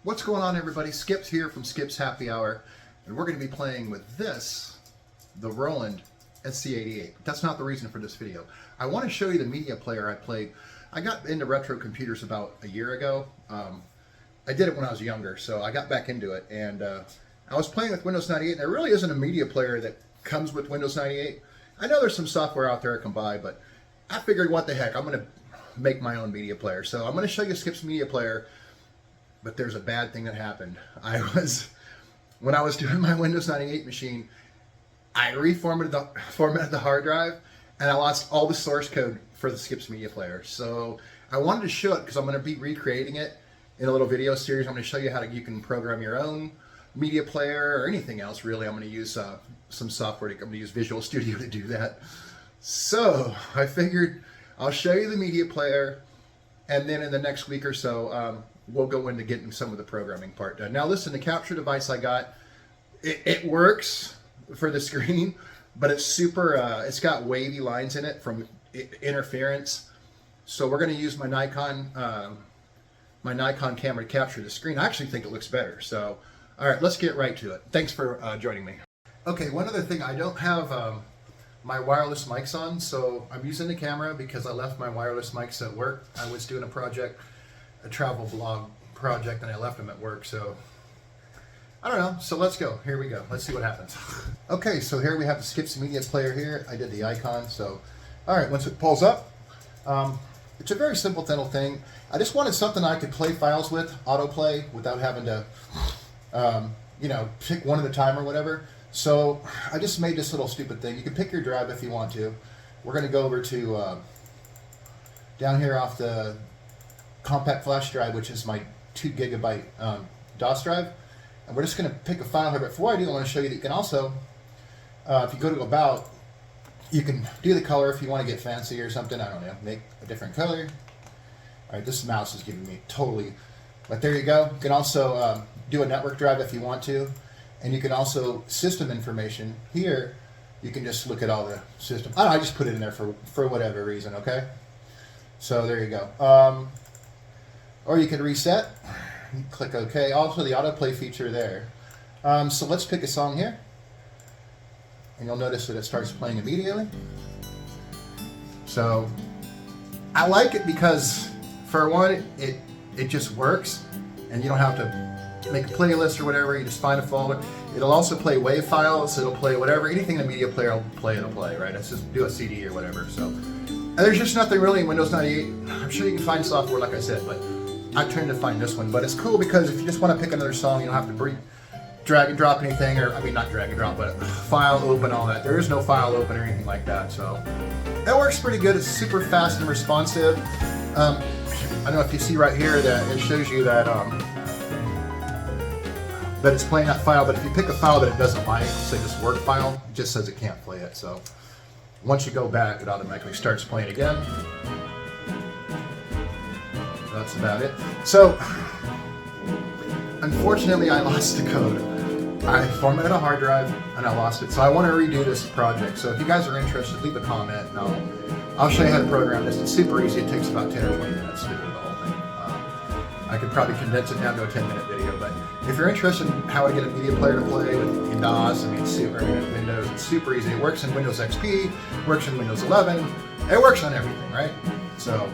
What's going on, everybody? Skip's here from Skip's Happy Hour, and we're going to be playing with this, the Roland SC88. That's not the reason for this video. I want to show you the media player I played. I got into retro computers about a year ago. I did it when I was younger, so I got back into it, and I was playing with Windows 98, and there really isn't a media player that comes with Windows 98. I know there's some software out there I can buy, but I figured, what the heck, I'm going to make my own media player. So I'm going to show you Skip's media player. But there's a bad thing that happened. When I was doing my Windows 98 machine, I reformatted the hard drive, and I lost all the source code for the Skip's media player. So I wanted to show it because I'm going to be recreating it in a little video series. I'm going to show you how you can program your own media player or anything else. Really, I'm going to use some software. I'm going to use Visual Studio to do that. So I figured I'll show you the media player, and then in the next week or so, we'll go into getting some of the programming part done. Now listen, the capture device I got, it works for the screen, but it's super, it's got wavy lines in it from interference. So we're going to use my Nikon camera to capture the screen. I actually think it looks better. So, all right, let's get right to it. Thanks for joining me. Okay, one other thing, I don't have my wireless mics on, so I'm using the camera because I left my wireless mics at work. I was doing a travel blog project, and I left them at work, so I don't know. So let's go. Here we go. Let's see what happens. Okay, so here we have the Skip's media player here. I did the icon. So all right, once it pulls up, it's a very simple little thing. I just wanted something I could play files with, autoplay, without having to pick one at a time or whatever. So I just made this little stupid thing. You can pick your drive if you want to. We're going to go over to down here off the compact flash drive, which is my 2 gigabyte DOS drive, and we're just going to pick a file here. But before I do, I want to show you that you can also, if you go to About, you can do the color if you want to get fancy or something. I don't know, make a different color. All right, this mouse is giving me totally, but there you go. You can also do a network drive if you want to, and you can also system information here. You can just look at all the system. I just put it in there for whatever reason. Okay, so there you go. Or you can reset, click OK. Also the autoplay feature there. So let's pick a song here. And you'll notice that it starts playing immediately. So I like it because, for one, it just works. And you don't have to make a playlist or whatever. You just find a folder. It'll also play WAV files. It'll play whatever. Anything in the media player will play, it'll play, right? It's just do a CD or whatever. So, and there's just nothing really in Windows 98. I'm sure you can find software, like I said, but I tend to find this one. But it's cool because if you just want to pick another song, you don't have to drag and drop anything, or I mean not drag and drop, but file open, all that. There is no file open or anything like that, so that works pretty good. It's super fast and responsive. I don't know if you see right here that it shows you that that it's playing that file, but if you pick a file that it doesn't like, say this work file, it just says it can't play it. So once you go back, it automatically starts playing again. That's about it. So, unfortunately, I lost the code. I formatted a hard drive and I lost it. So I want to redo this project. So if you guys are interested, leave a comment and I'll show you how to program this. It's super easy. It takes about 10 or 20 minutes to do the whole thing. I could probably condense it down to a 10-minute video, but if you're interested in how to get a media player to play with in DOS, I mean, Windows, it's super easy. It works in Windows XP, works in Windows 11. It works on everything, right? So.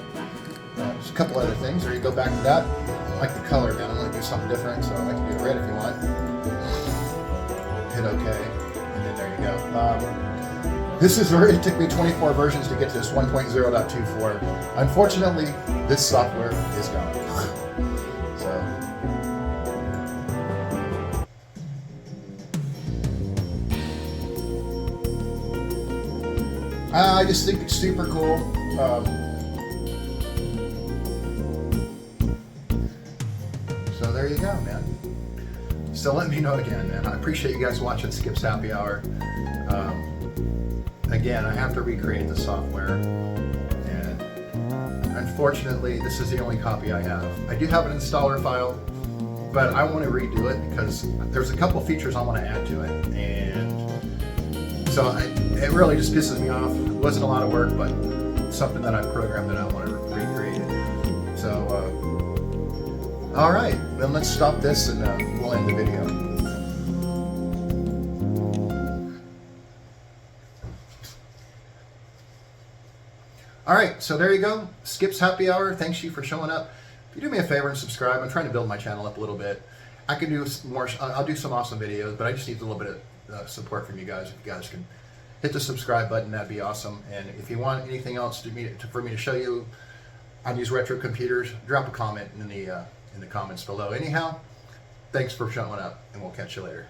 There's a couple other things, or you go back to that. I like the color again. I'm going to do something different, so I can do red if you want. Hit OK, and then there you go. This is where it took me 24 versions to get to this 1.0.24. Unfortunately, this software is gone. So. I just think it's super cool. So there you go, man. So let me know again, man. I appreciate you guys watching Skip's Happy Hour. Again, I have to recreate the software, and unfortunately, this is the only copy I have. I do have an installer file, but I want to redo it because there's a couple features I want to add to it, and so it really just pisses me off. It wasn't a lot of work, but something that I programmed that I want to recreate it. So All right, then let's stop this and we'll end the video. All right, so there you go. Skip's Happy Hour. Thanks you for showing up. If you do me a favor and subscribe, I'm trying to build my channel up a little bit. I can do more. I'll do some awesome videos, but I just need a little bit of support from you guys. If you guys can hit the subscribe button, that'd be awesome. And if you want anything else for me to show you on these retro computers, drop a comment in the comments below. Anyhow, thanks for showing up, and we'll catch you later.